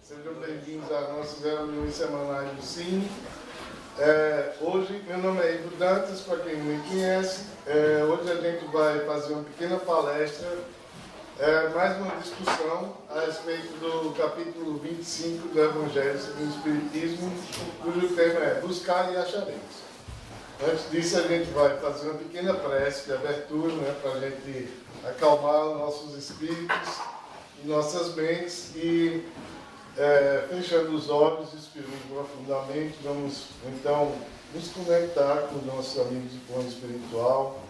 Sejam bem-vindos às nossas reuniões semanais do Cine. Hoje, meu nome é Ivo Dantas, para quem não me conhece. Hoje a gente vai fazer uma pequena palestra, mais uma discussão a respeito do capítulo 25 do Evangelho segundo o Espiritismo, cujo tema é Buscar e Achareis. Antes disso, a gente vai fazer uma pequena prece de abertura, para a gente acalmar os nossos espíritos e nossas mentes e, fechando os olhos, inspirando profundamente, vamos então nos conectar com os nossos amigos de plano espiritual,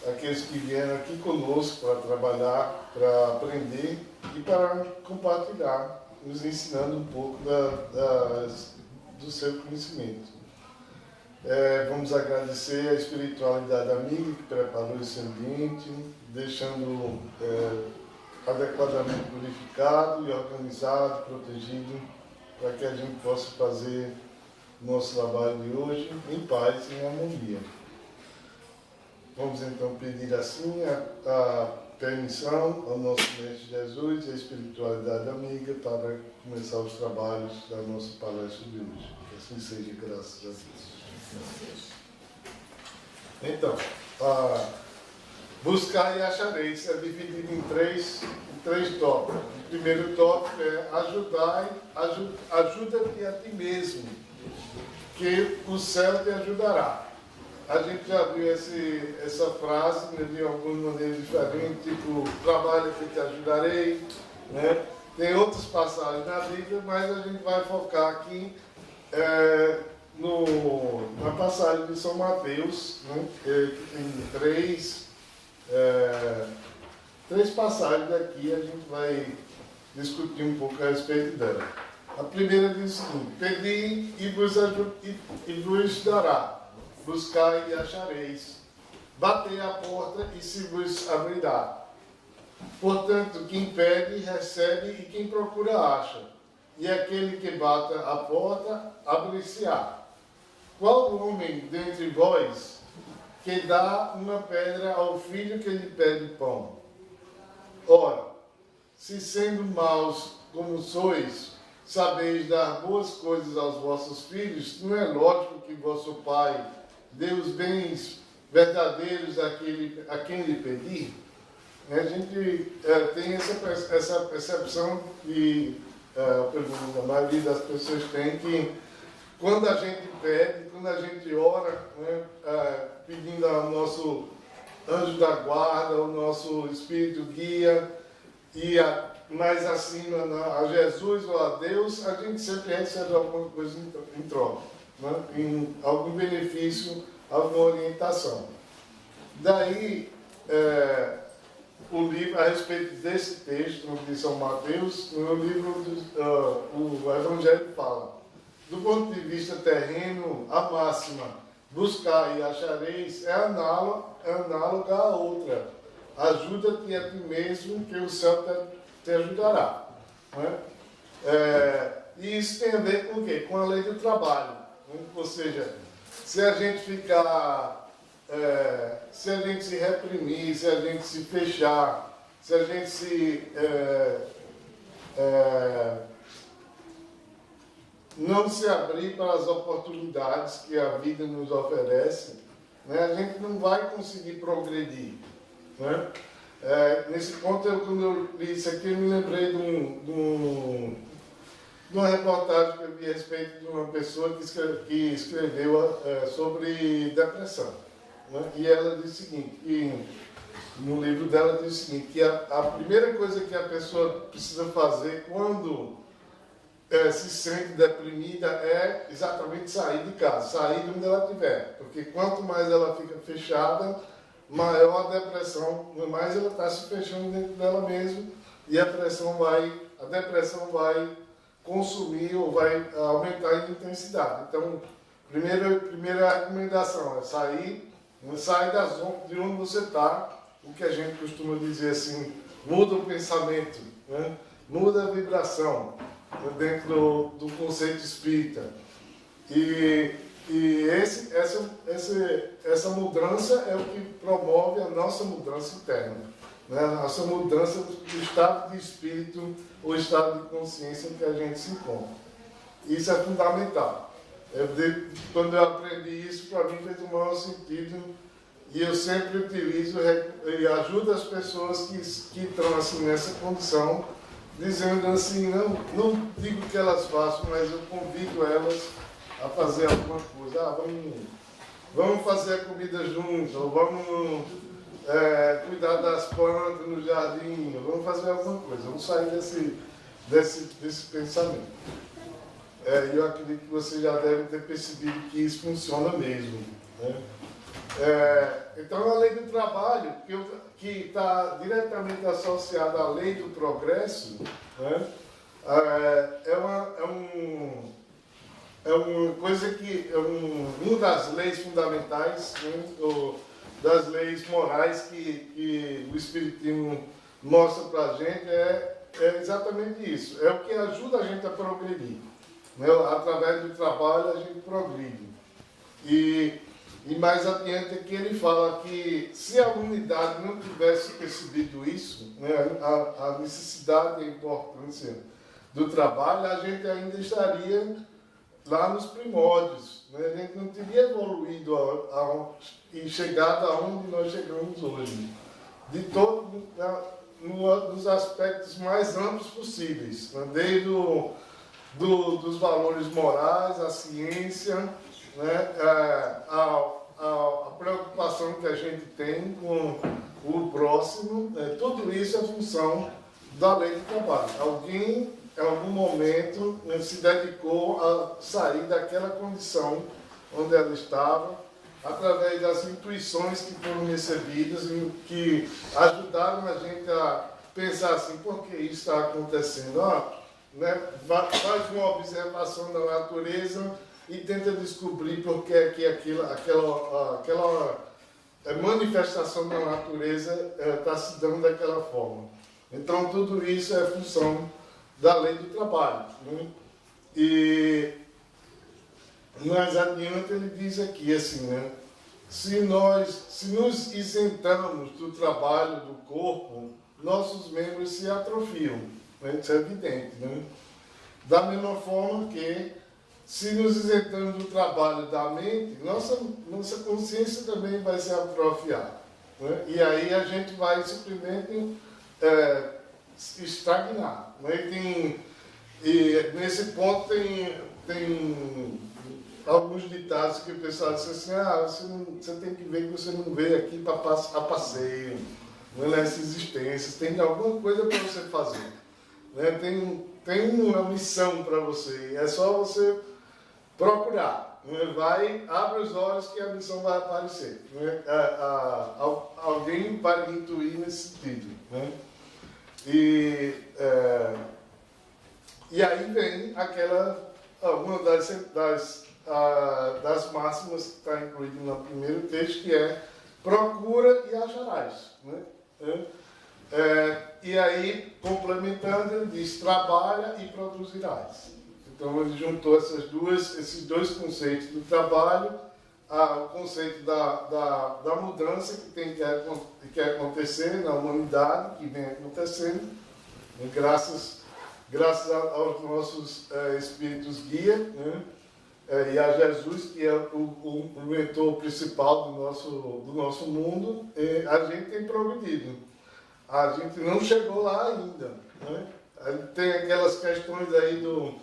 aqueles que vieram aqui conosco para trabalhar, para aprender e para compartilhar, nos ensinando um pouco do seu conhecimento. Vamos agradecer a espiritualidade amiga que preparou esse ambiente, deixando adequadamente purificado e organizado, protegido, para que a gente possa fazer o nosso trabalho de hoje em paz e em harmonia. Vamos então pedir assim a permissão ao nosso Mestre Jesus e à espiritualidade amiga para começar os trabalhos da nossa palestra de hoje. Que assim seja, graças a Deus. Então, buscar e achareis é dividido em três tópicos. O primeiro tópico é ajuda-te a ti mesmo, que o céu te ajudará. A gente já viu essa frase de alguma maneira diferente, tipo, trabalha que te ajudarei, né? Tem outras passagens na Bíblia, mas a gente vai focar aqui na passagem de São Mateus, né? Que tem três passagens aqui, a gente vai discutir um pouco a respeito dela. A primeira diz o seguinte: pedi e vos dará, buscai e achareis, batei à porta e se vos abrirá. Portanto, quem pede, recebe, e quem procura, acha. E aquele que bata à porta, abrir-se-á. Qual homem dentre vós que dá uma pedra ao filho que lhe pede pão? Ora, se sendo maus como sois, sabeis dar boas coisas aos vossos filhos, não é lógico que vosso Pai dê os bens verdadeiros a quem lhe pedir? A gente tem essa percepção que a maioria das pessoas tem, que quando a gente pede, quando a gente ora, pedindo ao nosso anjo da guarda, ao nosso espírito guia, e mais acima a Jesus ou a Deus, a gente sempre recebe alguma coisa em troca, em algum benefício, alguma orientação. Daí, o livro, a respeito desse texto de São Mateus, no livro o Evangelho fala: do ponto de vista terreno, a máxima, buscar e achareis, é análoga à outra. Ajuda-te a ti mesmo, que o céu te ajudará. E isso tem a ver com o quê? Com a lei do trabalho. Ou seja, se a gente ficar, se a gente se reprimir, se a gente se fechar, se a gente não se abrir para as oportunidades que a vida nos oferece, a gente não vai conseguir progredir. Nesse ponto, quando eu li isso aqui, eu me lembrei de uma reportagem que eu vi a respeito de uma pessoa que escreveu sobre depressão. E ela disse o seguinte, no livro dela diz o seguinte, que a primeira coisa que a pessoa precisa fazer quando se sente deprimida é exatamente sair de casa, sair de onde ela estiver. Porque quanto mais ela fica fechada, maior a depressão, mais ela está se fechando dentro dela mesma, e a depressão vai consumir ou vai aumentar em intensidade. Então, primeira recomendação é sair da zona de onde você está, o que a gente costuma dizer assim, muda o pensamento, muda a vibração, dentro do conceito espírita. E essa mudança é o que promove a nossa mudança interna. né? A nossa mudança do estado de espírito ou estado de consciência que a gente se encontra. Isso é fundamental. Quando eu aprendi isso, para mim fez o maior sentido, e eu sempre utilizo e ajudo as pessoas que estão assim, nessa condição, dizendo assim, não digo que elas façam, mas eu convido elas a fazer alguma coisa. Vamos fazer a comida juntos, ou vamos cuidar das plantas no jardim, ou vamos fazer alguma coisa, vamos sair desse pensamento. Eu acredito que você já deve ter percebido que isso funciona mesmo, né? Então, a lei do trabalho, que está diretamente associada à lei do progresso, né? É uma coisa que uma das leis fundamentais, né? Das leis morais que o Espiritismo mostra para a gente é exatamente isso. É o que ajuda a gente a progredir, né? Através do trabalho a gente progride. E mais adiante é que ele fala que se a humanidade não tivesse percebido isso, né, a necessidade e a importância do trabalho, a gente ainda estaria lá nos primórdios, né? A gente não teria evoluído e chegado aonde nós chegamos hoje, de todo, nos aspectos mais amplos possíveis, né? Desde dos valores morais, a ciência, né? A preocupação que a gente tem com o próximo, tudo isso é função da lei do trabalho. Alguém, em algum momento, se dedicou a sair daquela condição onde ela estava, através das intuições que foram recebidas e que ajudaram a gente a pensar assim, por que isso está acontecendo? Né? Faz uma observação da natureza e tenta descobrir por que aquela manifestação da natureza está se dando daquela forma. Então, tudo isso é função da lei do trabalho, né? E mais adiante ele diz aqui assim, né? Se nos isentamos do trabalho do corpo, nossos membros se atrofiam, né? Isso é evidente, né? Da mesma forma que se nos isentamos do trabalho da mente, nossa consciência também vai se atrofiar, né? E aí a gente vai simplesmente estagnar, né? E nesse ponto tem alguns ditados que o pessoal diz assim, você tem que ver que você não veio aqui a passeio, não é nessa existência, tem alguma coisa para você fazer, né? Tem uma missão para você, é só você procurar, né? Abre os olhos que a missão vai aparecer, né? Alguém vai intuir nesse sentido, né? E aí vem uma das máximas que está incluída no primeiro texto, que é procura e acharás, né? E aí, complementando, ele diz trabalha e produzirás. Então ele juntou esses dois conceitos do trabalho, o conceito da mudança que acontecer na humanidade, que vem acontecendo, graças aos nossos espíritos guia, né? E a Jesus, que é o mentor principal do nosso mundo, a gente tem progredido. A gente não chegou lá ainda, né? Tem aquelas questões aí do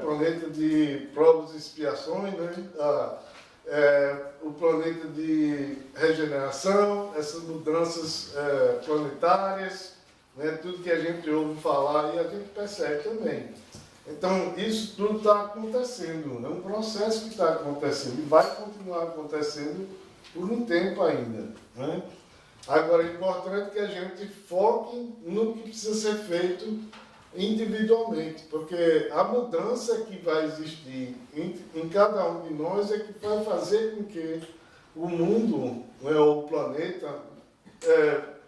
planeta de provas e expiações, né? O planeta de regeneração, essas mudanças planetárias, né? Tudo que a gente ouve falar e a gente percebe também. Então, isso tudo está acontecendo, é um processo que está acontecendo e vai continuar acontecendo por um tempo ainda, né? Agora, é importante que a gente foque no que precisa ser feito individualmente, porque a mudança que vai existir em cada um de nós é que vai fazer com que o mundo, né, ou o planeta,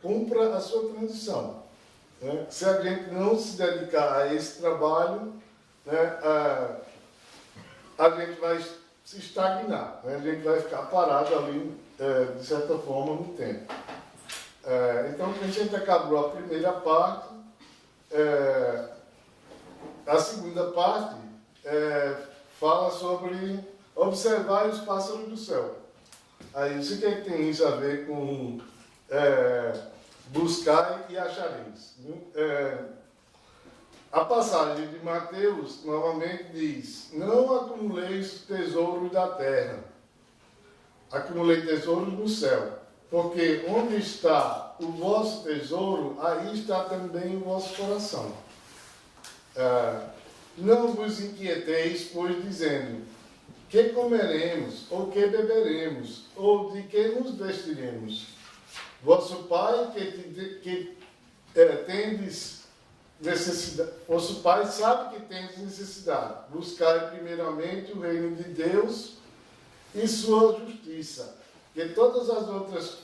cumpra a sua transição, né? Se a gente não se dedicar a esse trabalho, né, a gente vai se estagnar, né? A gente vai ficar parado ali, de certa forma, no tempo. Então, a gente acabou a primeira parte. A segunda parte fala sobre observar os pássaros do céu. Aí, isso que tem isso a ver com buscar e achareis. A passagem de Mateus novamente diz: não acumuleis tesouros da terra, acumulei tesouros no céu, porque onde está o vosso tesouro, aí está também o vosso coração. Não vos inquieteis, pois, dizendo: que comeremos, ou que beberemos, ou de que nos vestiremos? Vosso Pai que tendes necessidade, vosso Pai sabe que tendes necessidade. Buscai primeiramente o reino de Deus e sua justiça, que todas as outras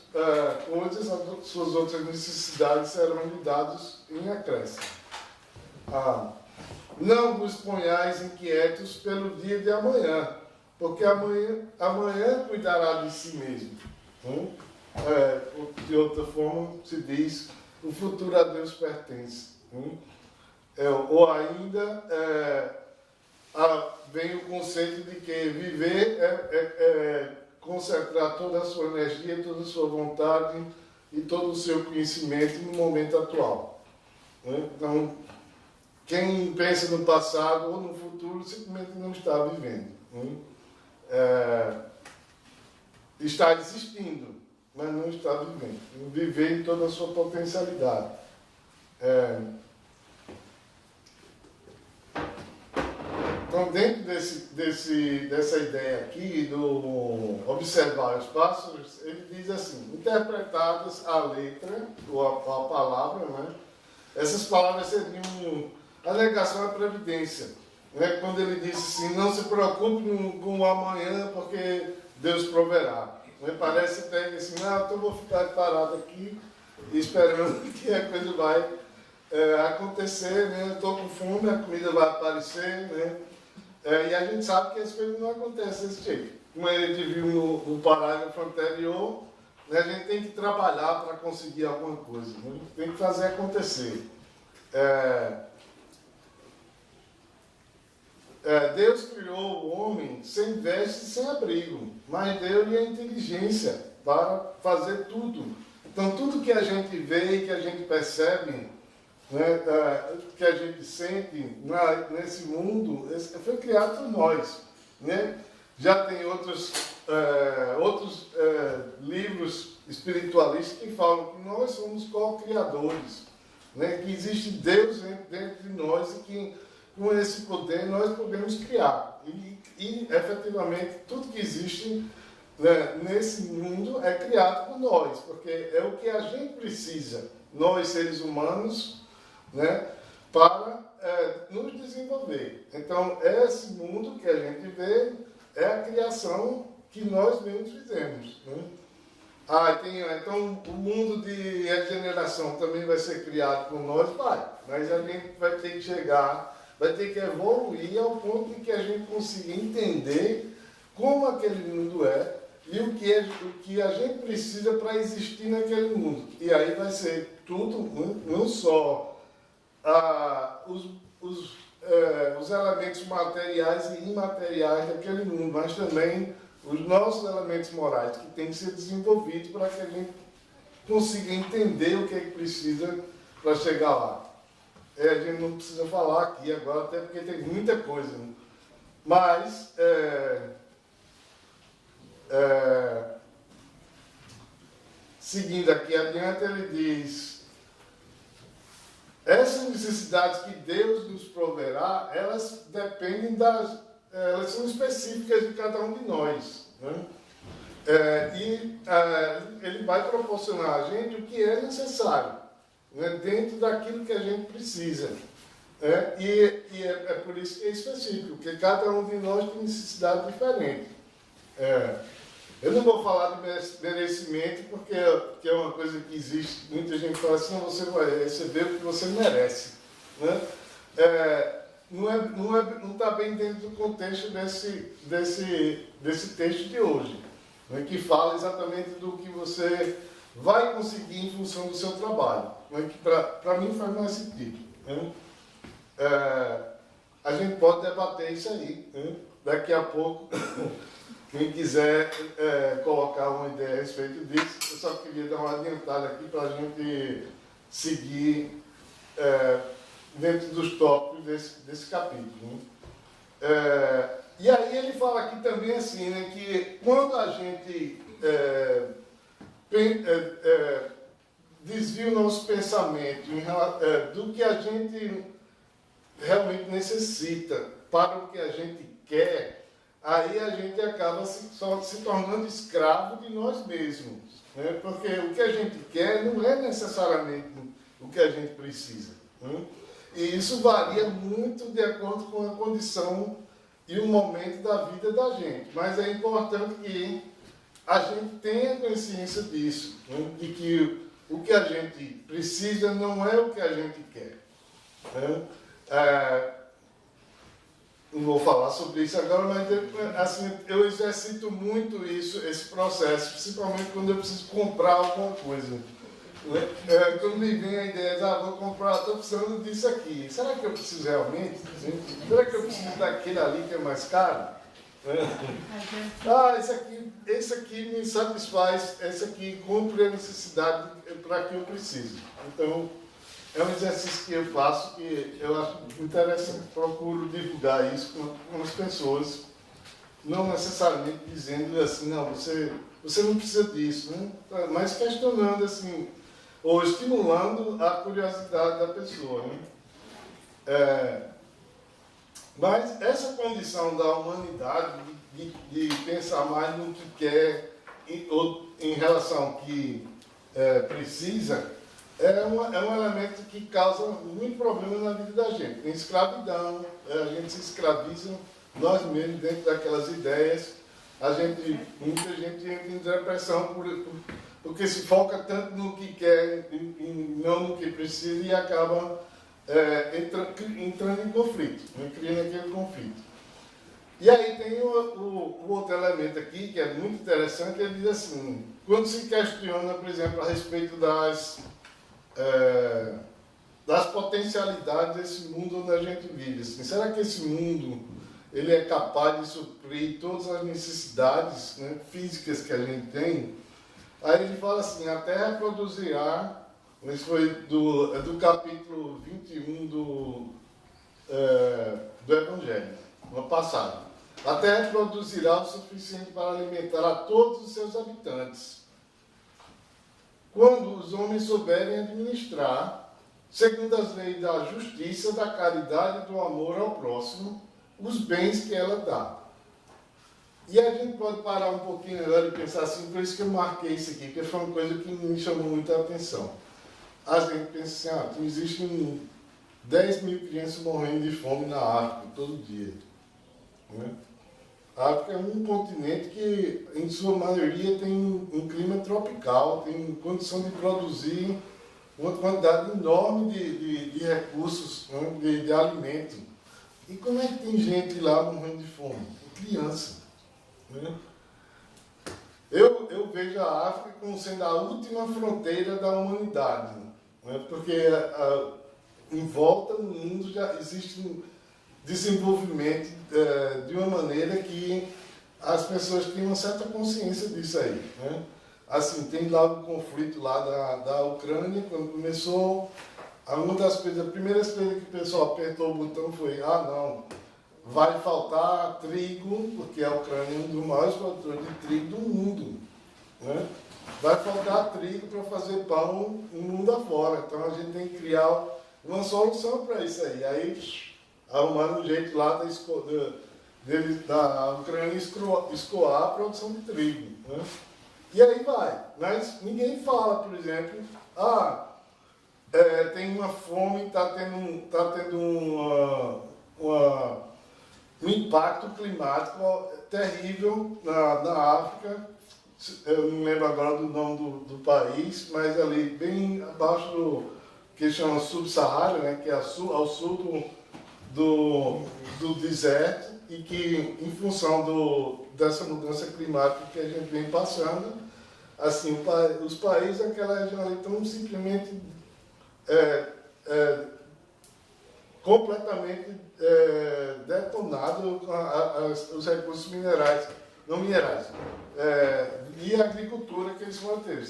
coisas, as suas outras necessidades serão lhe dadas em acréscimo. Não vos ponhais inquietos pelo dia de amanhã, porque amanhã cuidará de si mesmo. De outra forma, se diz, o futuro a Deus pertence. Ou ainda, vem o conceito de que viver é concentrar toda a sua energia, toda a sua vontade e todo o seu conhecimento no momento atual. Então, quem pensa no passado ou no futuro simplesmente não está vivendo. Está existindo, mas não está vivendo. Viver em toda a sua potencialidade. Então, dentro dessa ideia aqui, do observar os pássaros, ele diz assim: interpretadas a letra, ou a palavra, né? Essas palavras seriam a negação à previdência. Né? Quando ele diz assim: não se preocupe com o amanhã, porque Deus proverá. Né? Parece até assim: então eu vou ficar parado aqui, esperando que a coisa vai acontecer, né? Eu estou com fome, a comida vai aparecer, né? E a gente sabe que as coisas não acontecem desse jeito. Como a gente viu no parágrafo anterior, né? A gente tem que trabalhar para conseguir alguma coisa, né? A gente tem que fazer acontecer. Deus criou o homem sem veste e sem abrigo, mas deu-lhe a inteligência para fazer tudo. Então, tudo que a gente vê e que a gente percebe, né, que a gente sente nesse mundo, foi criado por nós. Né? Já tem outros livros espiritualistas que falam que nós somos co-criadores, né? Que existe Deus dentro de nós e que com esse poder nós podemos criar. E efetivamente, tudo que existe, né, nesse mundo é criado por nós, porque é o que a gente precisa, nós seres humanos, né, para nos desenvolver. Então, esse mundo que a gente vê é a criação que nós mesmos fizemos. Né? Então, o mundo de regeneração também vai ser criado por nós? Vai. Mas a gente vai ter que chegar, vai ter que evoluir ao ponto de que a gente consiga entender como aquele mundo é e o que a gente precisa para existir naquele mundo. E aí vai ser tudo, não só os elementos materiais e imateriais daquele mundo, mas também os nossos elementos morais, que têm que ser desenvolvidos para que a gente consiga entender o que é que precisa para chegar lá. A gente não precisa falar aqui agora, até porque tem muita coisa. Né? Mas, seguindo aqui adiante, ele diz: essas necessidades que Deus nos proverá, elas dependem elas são específicas de cada um de nós. Né? Ele vai proporcionar a gente o que é necessário, né? Dentro daquilo que a gente precisa. É por isso que é específico, porque cada um de nós tem necessidade diferente. Eu não vou falar de merecimento, porque é uma coisa que existe. Muita gente fala assim: não, você vai receber o que você merece. Né? Não está bem dentro do contexto desse texto de hoje, né? Que fala exatamente do que você vai conseguir em função do seu trabalho. Né? Para mim faz mais sentido. Né? A gente pode debater isso aí. Né? Daqui a pouco, quem quiser colocar uma ideia a respeito disso, eu só queria dar uma adiantada aqui para a gente seguir dentro dos tópicos desse capítulo. Né? E aí ele fala aqui também assim, né, que quando a gente desvia o nosso pensamento do que a gente realmente necessita para o que a gente quer, aí a gente acaba se tornando escravo de nós mesmos. Né? Porque o que a gente quer não é necessariamente o que a gente precisa. Né? E isso varia muito de acordo com a condição e o momento da vida da gente. Mas é importante que a gente tenha consciência disso, né? De que o que a gente precisa não é o que a gente quer. Né? Não vou falar sobre isso agora, mas assim, eu exercito muito esse processo, principalmente quando eu preciso comprar alguma coisa. Quando me vem a ideia, vou comprar, estou precisando disso aqui. Será que eu preciso realmente? Será que eu preciso daquele ali que é mais caro? Esse aqui me satisfaz, esse aqui cumpre a necessidade para que eu preciso. Então, é um exercício que eu faço que eu acho interessante. Procuro divulgar isso com as pessoas, não necessariamente dizendo assim, não, você não precisa disso, né? Mas questionando assim, ou estimulando a curiosidade da pessoa. Né? Mas essa condição da humanidade de pensar mais no que quer ou em relação ao que precisa, é um elemento que causa muito problema na vida da gente. Tem escravidão, a gente se escraviza nós mesmos dentro daquelas ideias. Muita gente entra em depressão porque se foca tanto no que quer e não no que precisa e acaba entrando em conflito, né? Criando aquele conflito. E aí tem o outro elemento aqui, que é muito interessante, ele diz assim, quando se questiona, por exemplo, a respeito das potencialidades desse mundo onde a gente vive. Assim, será que esse mundo ele é capaz de suprir todas as necessidades, né, físicas que a gente tem? Aí ele fala assim, a Terra produzirá, isso foi do capítulo 21 do Evangelho, no passado. A Terra produzirá o suficiente para alimentar a todos os seus habitantes, quando os homens souberem administrar, segundo as leis da justiça, da caridade e do amor ao próximo, os bens que ela dá. E a gente pode parar um pouquinho agora e pensar assim, por isso que eu marquei isso aqui, porque foi uma coisa que me chamou muita atenção. A gente pensa assim, existem 10 mil crianças morrendo de fome na África todo dia. Né? A África é um continente que, em sua maioria, tem um clima tropical, tem condição de produzir uma quantidade enorme de recursos, né, de alimento. E como é que tem gente lá morrendo de fome? Criança. Né? Eu vejo a África como sendo a última fronteira da humanidade, né? Porque em volta no mundo já existe um desenvolvimento de uma maneira que as pessoas têm uma certa consciência disso aí. Né? Assim, tem lá o conflito lá da Ucrânia, quando começou, uma das coisas, a primeira coisa que o pessoal apertou o botão foi, não, vai faltar trigo, porque a Ucrânia é um dos maiores produtores de trigo do mundo. Né? Vai faltar trigo para fazer pão no mundo afora. Então a gente tem que criar uma solução para isso aí. Aí arrumaram um jeito lá da Ucrânia escoar a produção de trigo. Né? E aí vai. Mas ninguém fala, por exemplo, tem uma fome, está tendo um impacto climático terrível na África. Eu não lembro agora do nome do país, mas ali bem abaixo do que chama Subsaara, né, que é ao sul do deserto, e que, em função dessa mudança climática que a gente vem passando, assim, os países daquela região ali estão simplesmente completamente detonados com os recursos minerais, não minerais, e a agricultura que eles mantêm.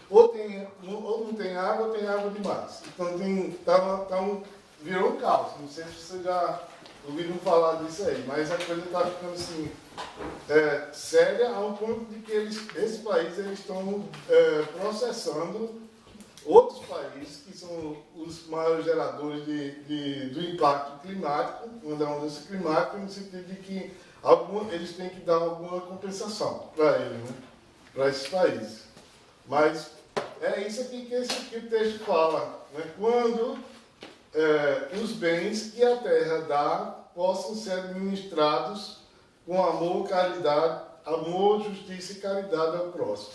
Porque ou não tem água, ou tem água demais. Então virou um caos. Não sei se vocês já ouviram falar disso aí, mas a coisa está ficando assim, séria ao ponto de que esses países eles estão processando outros países que são os maiores geradores do impacto climático, da mudança climática, no sentido de que eles têm que dar alguma compensação para eles, né? Para esses países. Mas é isso aqui que o texto fala, né? Quando os bens que a terra dá possam ser administrados com amor, caridade, amor, justiça e caridade ao próximo.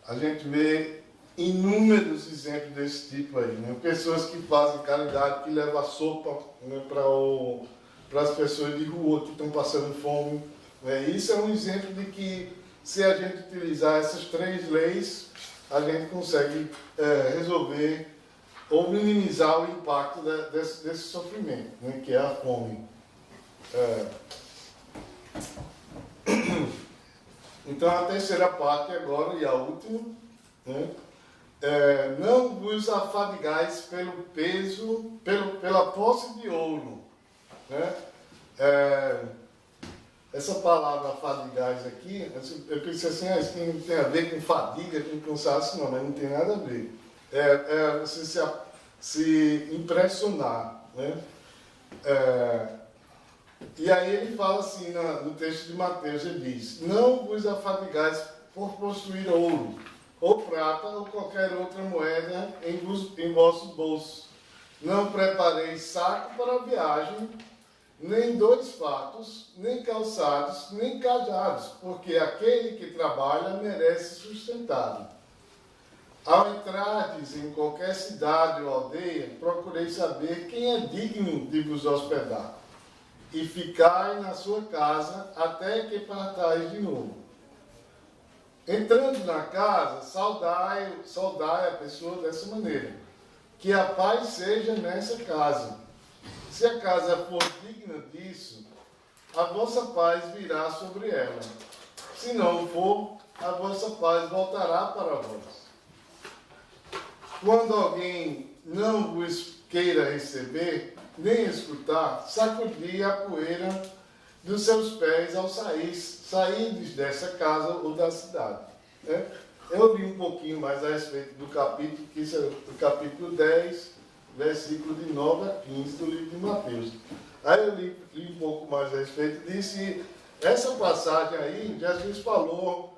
A gente vê inúmeros exemplos desse tipo aí, né? Pessoas que fazem caridade, que levam sopa, né, para as pessoas de rua que estão passando fome. Né? Isso é um exemplo de que, se a gente utilizar essas 3 leis, a gente consegue resolver ou minimizar o impacto desse sofrimento, né, que é a fome. Então, a terceira parte agora, e a última, né? Não vos afadigais pelo peso, pela posse de ouro. Né? Essa palavra afadigais aqui, eu pensei assim, isso tem a ver com fadiga, com cansaço, não, mas não tem nada a ver. Você se impressionar. Né? E aí ele fala assim, no texto de Mateus, ele diz: não vos afadigais por possuir ouro, ou prata, ou qualquer outra moeda em vosso bolso. Não prepareis saco para a viagem, nem 2 fatos, nem calçados, nem cajados, porque aquele que trabalha merece sustentado. Ao entrardes em qualquer cidade ou aldeia, procurei saber quem é digno de vos hospedar, e ficai na sua casa até que partais de novo. Entrando na casa, saudai a pessoa dessa maneira, que a paz seja nessa casa. Se a casa for digna disso, a vossa paz virá sobre ela. Se não for, a vossa paz voltará para vós. Quando alguém não vos queira receber, nem escutar, sacudi a poeira dos seus pés ao sairdes dessa casa ou da cidade. Eu li um pouquinho mais a respeito do capítulo, que isso é o capítulo 10, versículo de 9 a 15 do livro de Mateus. Aí eu li um pouco mais a respeito disso, e essa passagem aí, Jesus falou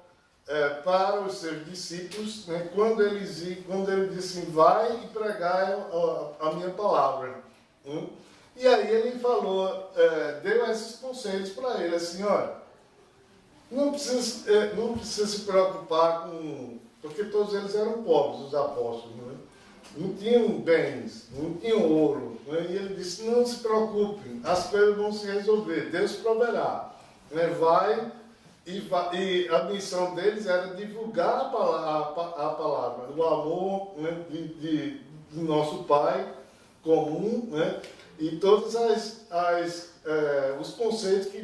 para os seus discípulos, né, quando ele disse: vai e pregai a minha palavra. E aí ele falou, deu esses conselhos para ele, assim, olha, não precisa se preocupar com... Porque todos eles eram pobres, os apóstolos, né? Não tinham bens, não tinham ouro. Né? E ele disse, não se preocupem, as coisas vão se resolver, Deus proverá. Né? E a missão deles era divulgar a palavra, o amor, né, do nosso Pai comum, né? E todos os conceitos que